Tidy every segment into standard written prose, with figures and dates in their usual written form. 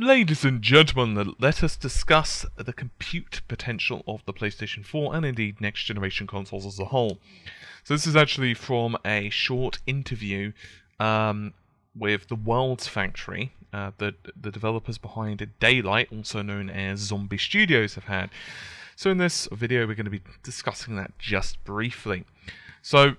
Ladies and gentlemen, let us discuss the compute potential of the PlayStation 4 and indeed next generation consoles as a whole. So this is actually from a short interview with the Worlds Factory that the developers behind Daylight, also known as Zombie Studios, have had. So in this video we're going to be discussing that just briefly. So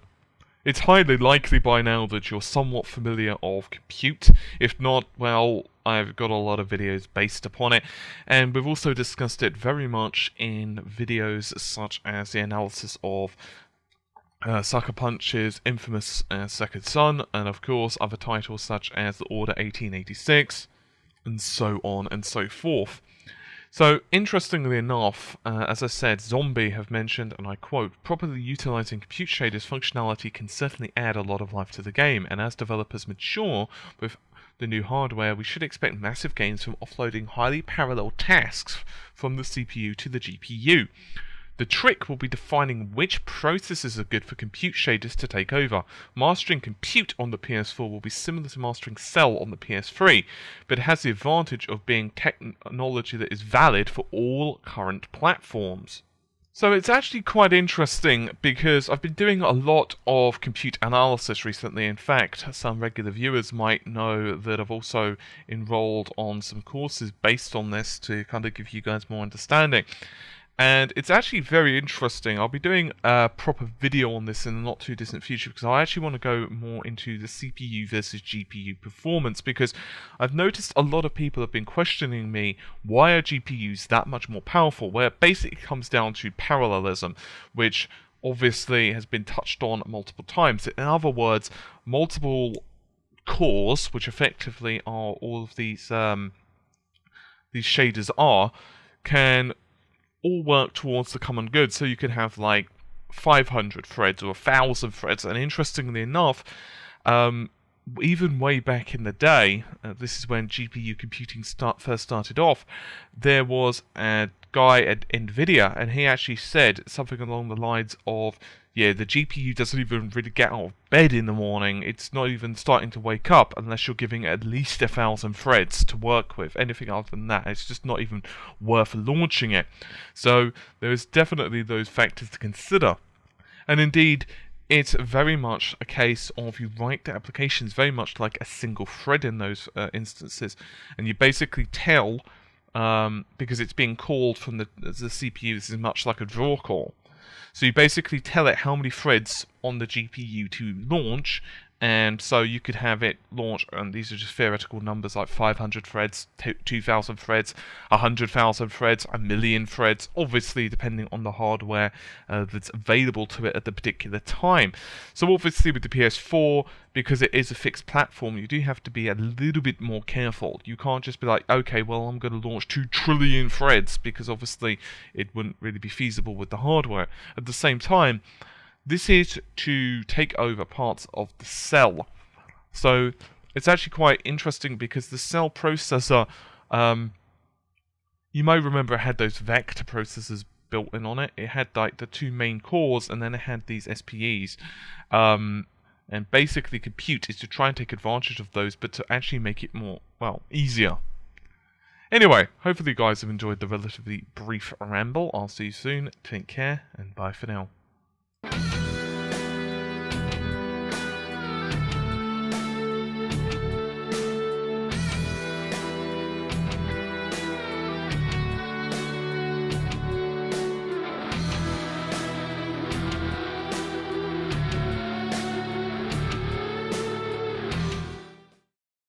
it's highly likely by now that you're somewhat familiar of compute. If not, well, I've got a lot of videos based upon it, and we've also discussed it very much in videos such as the analysis of Sucker Punch's infamous Second Son, and of course other titles such as The Order 1886, and so on and so forth. So, interestingly enough, as I said, Zombie have mentioned, and I quote, "Properly utilizing compute shaders functionality can certainly add a lot of life to the game, and as developers mature with the new hardware, we should expect massive gains from offloading highly parallel tasks from the CPU to the GPU. The trick will be defining which processes are good for compute shaders to take over. Mastering compute on the PS4 will be similar to mastering Cell on the PS3, but it has the advantage of being technology that is valid for all current platforms." So it's actually quite interesting because I've been doing a lot of compute analysis recently. In fact, some regular viewers might know that I've also enrolled on some courses based on this to kind of give you guys more understanding. And it's actually very interesting. I'll be doing a proper video on this in the not too distant future because I actually want to go more into the CPU versus GPU performance, because I've noticed a lot of people have been questioning me, why are GPUs that much more powerful, where it basically comes down to parallelism, which obviously has been touched on multiple times. In other words, multiple cores, which effectively are all of these shaders are, can all work towards the common good. So you could have like 500 threads or 1,000 threads, and interestingly enough, even way back in the day, this is when GPU computing first started off, there was a guy at NVIDIA, and he actually said something along the lines of, yeah, the GPU doesn't even really get out of bed in the morning. It's not even starting to wake up unless you're giving it at least 1,000 threads to work with. Anything other than that, it's just not even worth launching it. So there is definitely those factors to consider. And indeed, it's very much a case of you write the applications very much like a single thread in those instances. And you basically tell, because it's being called from the CPU, this is much like a draw call. So you basically tell it how many threads on the GPU to launch, and so you could have it launch, and these are just theoretical numbers like 500 threads, 2,000 threads, 100,000 threads, 1,000,000 threads, obviously depending on the hardware that's available to it at the particular time. So obviously with the PS4, because it is a fixed platform, you do have to be a little bit more careful. You can't just be like, okay, well, I'm going to launch 2 trillion threads, because obviously it wouldn't really be feasible with the hardware. At the same time, this is to take over parts of the Cell. So it's actually quite interesting because the Cell processor, you may remember it had those vector processors built in on it. It had like the 2 main cores, and then it had these SPEs. And basically compute is to try and take advantage of those, but to actually make it more, well, easier. Anyway, hopefully you guys have enjoyed the relatively brief ramble. I'll see you soon. Take care, and bye for now.